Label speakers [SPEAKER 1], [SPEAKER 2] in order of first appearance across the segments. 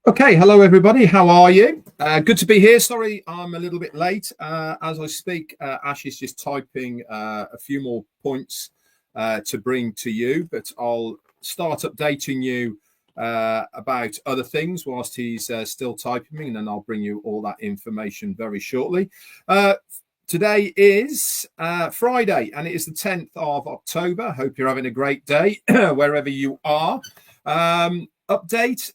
[SPEAKER 1] Okay, hello everybody. How are you? Good to be here. Sorry, I'm a little bit late. As I speak, Ash is just typing a few more points to bring to you, but I'll start updating you about other things whilst he's still typing, and then I'll bring you all that information very shortly. Today is Friday, and it is the 10th of October. Hope you're having a great day wherever you are. Update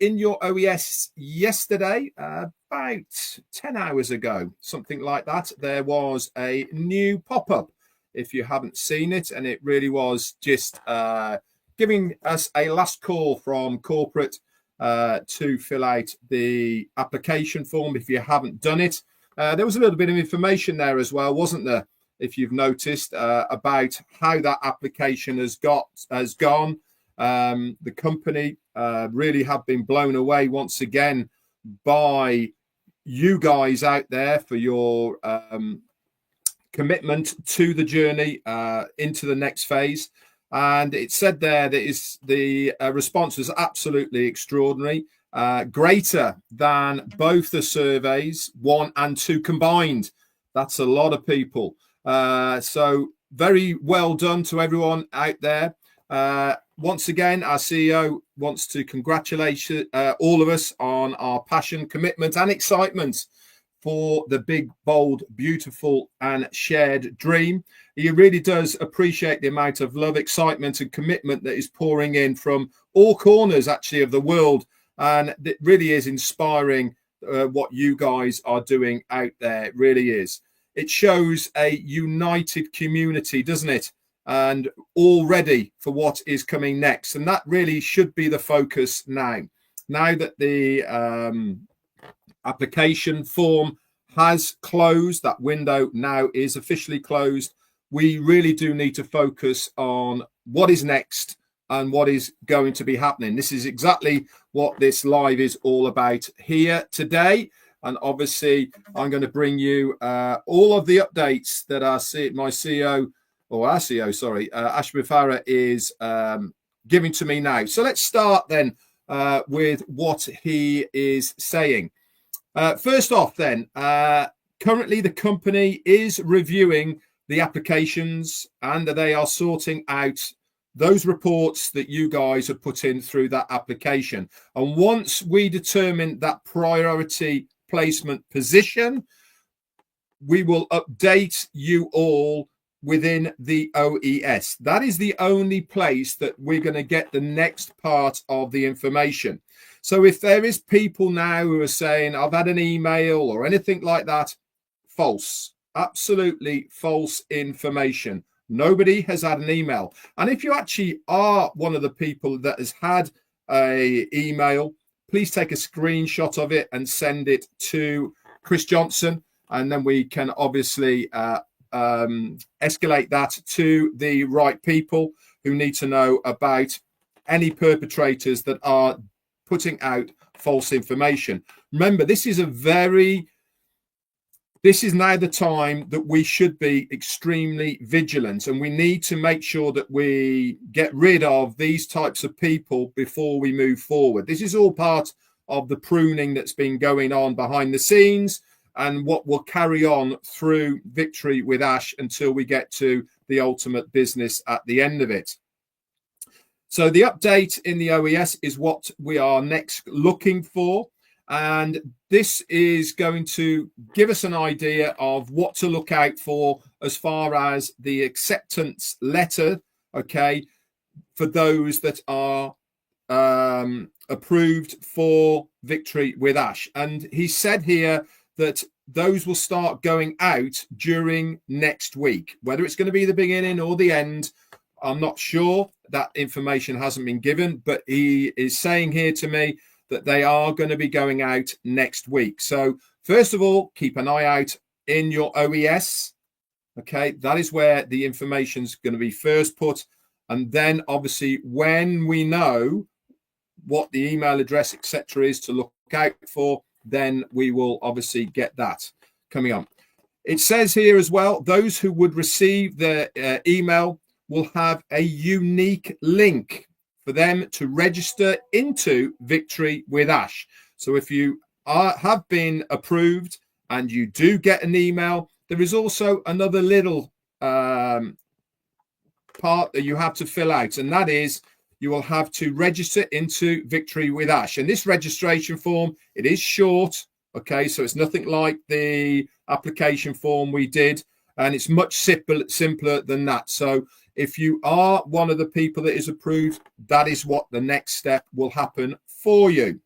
[SPEAKER 1] in your OES yesterday, about 10 hours ago, something like that. There was a new pop-up, if you haven't seen it, and it really was just giving us a last call from corporate to fill out the application form if you haven't done it. There was a little bit of information there as well, wasn't there, if you've noticed, about how that application has gone. The company really have been blown away once again by you guys out there for your commitment to the journey into the next phase. And it said there that the response was absolutely extraordinary, greater than both the surveys 1 and 2 combined. That's a lot of people. So very well done to everyone out there. Once again, our CEO wants to congratulate all of us on our passion, commitment, and excitement for the big, bold, beautiful, and shared dream. He really does appreciate the amount of love, excitement, and commitment that is pouring in from all corners, actually, of the world. And it really is inspiring what you guys are doing out there. It really is. It shows a united community, doesn't it? And all ready for what is coming next. And that really should be the focus now. Now that the application form has closed, that window now is officially closed, we really do need to focus on what is next and what is going to be happening. This is exactly what this live is all about here today. And obviously, I'm going to bring you all of the updates that my CEO, or our CEO, sorry, Ash Mufareh is giving to me now. So let's start then with what he is saying. First off then, currently the company is reviewing the applications and they are sorting out those reports that you guys have put in through that application. And once we determine that priority placement position, we will update you all within the OES. That is the only place that we're going to get the next part of the information. So if there is people now who are saying, I've had an email or anything like that, false, absolutely false information. Nobody has had an email. And if you actually are one of the people that has had an email, please take a screenshot of it and send it to Chris Johnson. And then we can obviously escalate that to the right people who need to know about any perpetrators that are putting out false information. Remember, this is now the time that we should be extremely vigilant, and we need to make sure that we get rid of these types of people before we move forward. This is all part of the pruning that's been going on behind the scenes, and what will carry on through Victory with Ash until we get to the ultimate business at the end of it. So the update in the OES is what we are next looking for. And this is going to give us an idea of what to look out for as far as the acceptance letter, okay, for those that are approved for Victory with Ash. And he said here that those will start going out during next week. Whether it's going to be the beginning or the end, I'm not sure. That information hasn't been given, but he is saying here to me that they are going to be going out next week. So first of all, keep an eye out in your OES. Okay, that is where the information's going to be first put. And then obviously when we know what the email address, etc., is to look out for, then we will obviously get that coming on. It says here as well, those who would receive the email will have a unique link for them to register into Victory with Ash. So if you have been approved and you do get an email, there is also another little part that you have to fill out, and that is you will have to register into Victory with Ash. And this registration form, it is short, okay, so it's nothing like the application form we did, and it's much simpler than that. So if you are one of the people that is approved, that is what the next step will happen for you.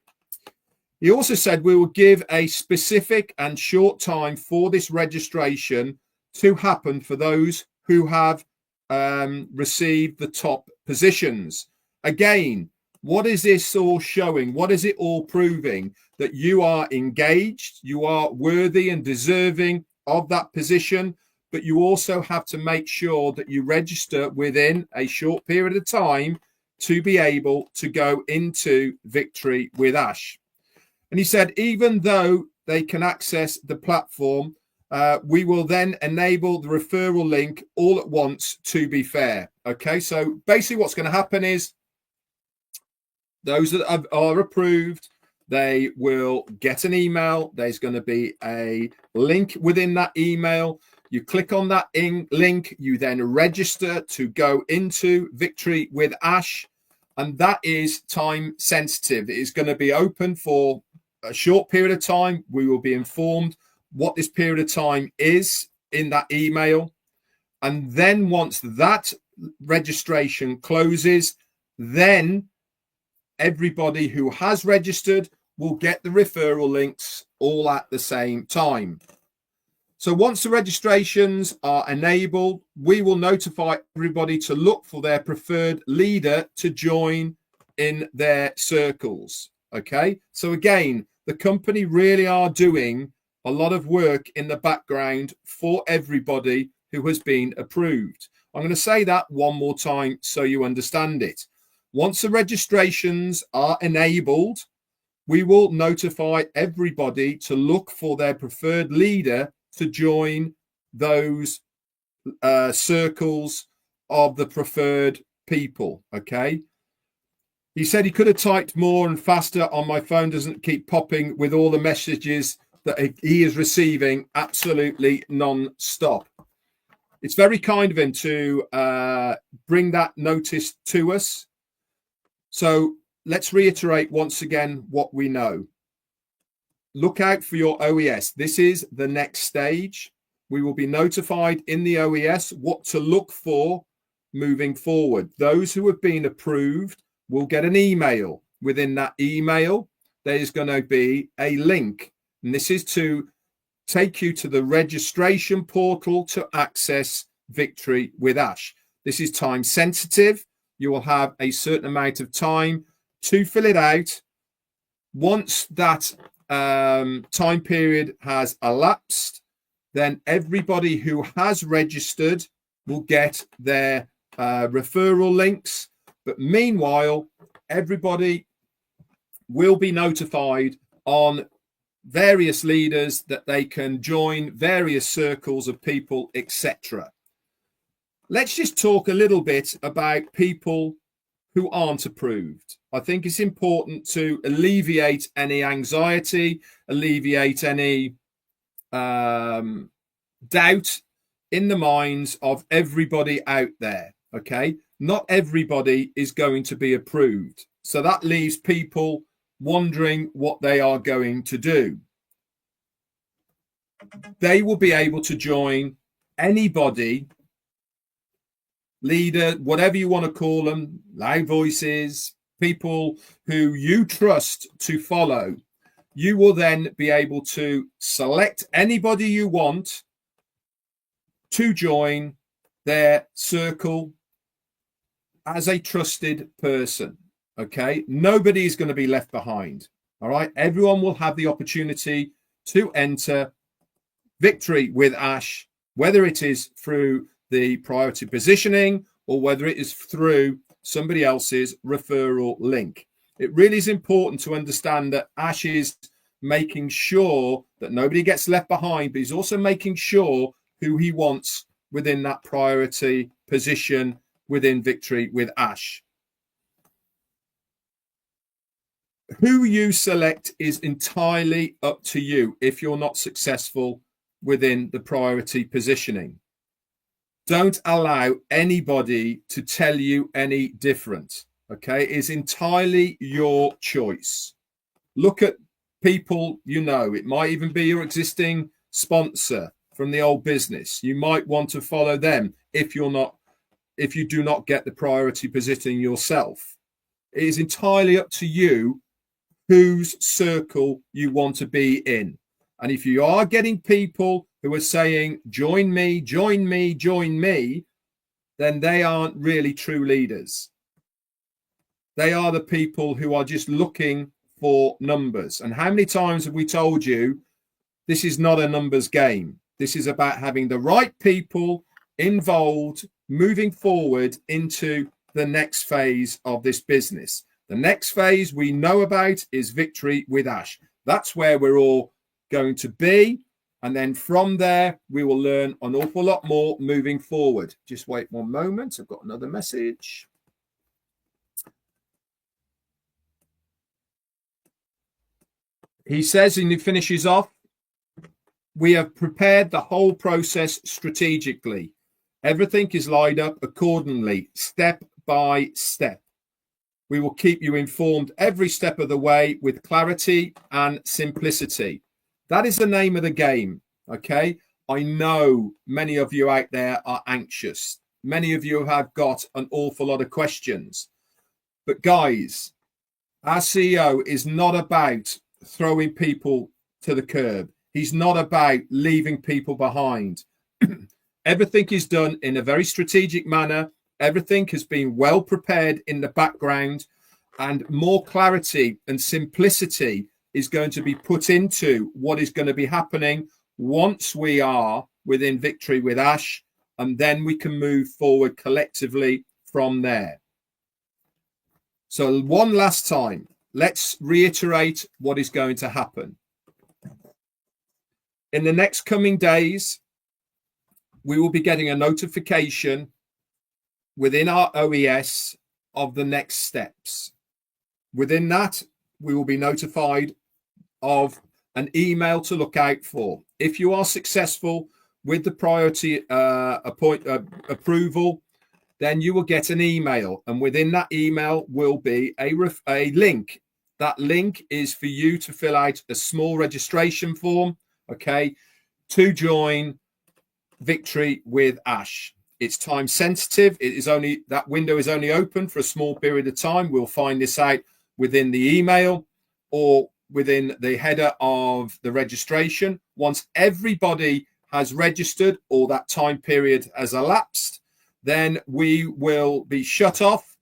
[SPEAKER 1] He also said we will give a specific and short time for this registration to happen for those who have received the top positions. Again, what is this all showing? What is it all proving? That you are engaged, you are worthy and deserving of that position, but you also have to make sure that you register within a short period of time to be able to go into Victory with Ash. And he said, even though they can access the platform, we will then enable the referral link all at once, to be fair. Okay, so basically what's going to happen is those that are approved, they will get an email. There's going to be a link within that email. You click on that link, you then register to go into Victory with Ash, and that is time sensitive. It is going to be open for a short period of time. We will be informed what this period of time is in that email. And then once that registration closes, then everybody who has registered will get the referral links all at the same time. So once the registrations are enabled, we will notify everybody to look for their preferred leader to join in their circles. Okay, so again, the company really are doing a lot of work in the background for everybody who has been approved. I'm going to say that one more time so you understand it. Once the registrations are enabled, we will notify everybody to look for their preferred leader to join those circles of the preferred people. Okay. He said he could have typed more and faster. On my phone doesn't keep popping with all the messages that he is receiving absolutely non-stop. It's very kind of him to bring that notice to us. So let's reiterate once again what we know. Look out for your OES. This is the next stage. We will be notified in the OES what to look for moving forward. Those who have been approved will get an email. Within that email, there is going to be a link. And this is to take you to the registration portal to access Victory with Ash. This is time sensitive. You will have a certain amount of time to fill it out. Once that time period has elapsed, then everybody who has registered will get their referral links. But meanwhile, everybody will be notified on various leaders that they can join various circles of people, etc. Let's just talk a little bit about people who aren't approved. I think it's important to alleviate any anxiety, alleviate any doubt in the minds of everybody out there. Okay, not everybody is going to be approved, so that leaves people wondering what they are going to do. They will be able to join anybody, leader, whatever you want to call them, loud voices, people who you trust to follow. You will then be able to select anybody you want to join their circle as a trusted person. Okay, nobody is going to be left behind. All right, everyone will have the opportunity to enter Victory with Ash, whether it is through the priority positioning or whether it is through somebody else's referral link. It really is important to understand that Ash is making sure that nobody gets left behind, but he's also making sure who he wants within that priority position within Victory with Ash. Who you select is entirely up to you if you're not successful within the priority positioning. Don't allow anybody to tell you any different. Okay, it's entirely your choice. Look at people you know. It might even be your existing sponsor from the old business. You might want to follow them if you do not get the priority positioning yourself. It is entirely up to you whose circle you want to be in. And if you are getting people who are saying, join me, join me, join me, then they aren't really true leaders. They are the people who are just looking for numbers. And how many times have we told you this is not a numbers game? This is about having the right people involved, moving forward into the next phase of this business. The next phase we know about is Victory with Ash. That's where we're all going to be. And then from there, we will learn an awful lot more moving forward. Just wait one moment. I've got another message. He says, and he finishes off, we have prepared the whole process strategically. Everything is lined up accordingly, step by step. We will keep you informed every step of the way with clarity and simplicity. That is the name of the game, okay? I know many of you out there are anxious. Many of you have got an awful lot of questions. But guys, our CEO is not about throwing people to the curb. He's not about leaving people behind. Everything is done in a very strategic manner. Everything has been well prepared in the background, and more clarity and simplicity is going to be put into what is going to be happening once we are within Victory with Ash, and then we can move forward collectively from there. So one last time, let's reiterate what is going to happen. In the next coming days, we will be getting a notification within our OES of the next steps. Within that, we will be notified of an email to look out for. If you are successful with the priority approval, then you will get an email, and within that email will be a link. That link is for you to fill out a small registration form, okay, to join Victory with Ash. It's time sensitive. It is only, that window is only open for a small period of time. We'll find this out within the email or within the header of the registration. Once everybody has registered or that time period has elapsed, then we will be shut off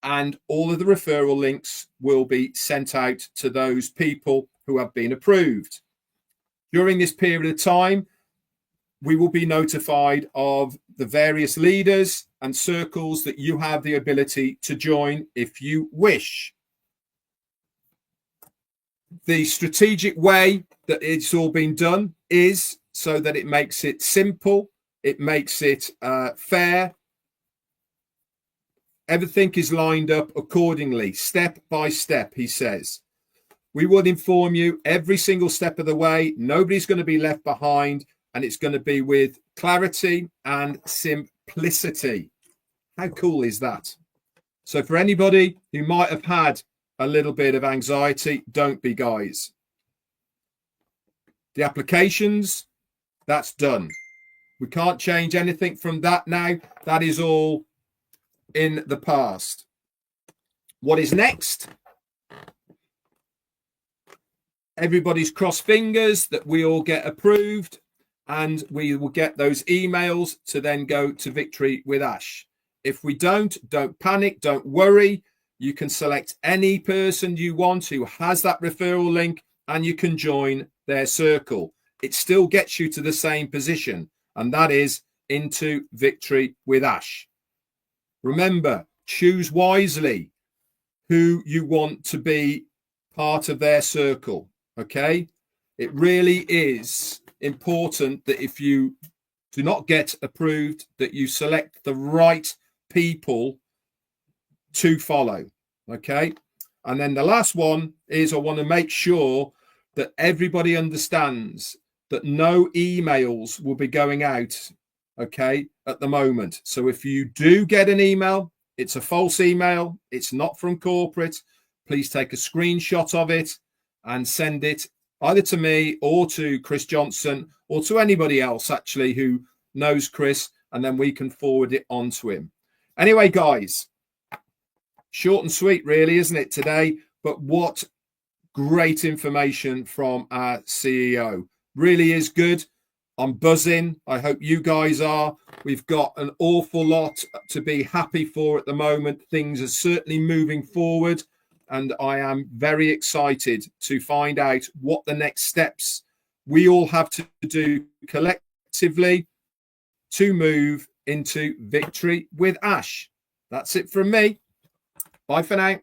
[SPEAKER 1] and all of the referral links will be sent out to those people who have been approved. During this period of time, we will be notified of the various leaders and circles that you have the ability to join if you wish. The strategic way that it's all been done is so that it makes it simple, it makes it fair. Everything is lined up accordingly, step by step, he says. We will inform you every single step of the way. Nobody's going to be left behind, and it's going to be with clarity and simplicity. How cool is that? So for anybody who might have had a little bit of anxiety, don't be, guys. The applications, that's done. We can't change anything from that now. That is all in the past. What is next? Everybody's crossed fingers that we all get approved, and we will get those emails to then go to Victory with Ash. If we don't panic, don't worry. You can select any person you want who has that referral link, and you can join their circle. It still gets you to the same position, and that is into Victory with Ash. Remember, choose wisely who you want to be part of their circle, okay? It really is important that if you do not get approved, that you select the right people to follow, okay? And then the last one is I want to make sure that everybody understands that no emails will be going out, okay, at the moment. So if you do get an email, it's a false email, it's not from corporate, please take a screenshot of it and send it either to me or to Chris Johnson or to anybody else actually who knows Chris, and then we can forward it on to him. Anyway, guys, short and sweet really, isn't it, today? But what great information from our CEO. Really is good. I'm buzzing. I hope you guys are. We've got an awful lot to be happy for at the moment. Things are certainly moving forward, and I am very excited to find out what the next steps we all have to do collectively to move into Victory with Ash. That's it from me. Bye for now.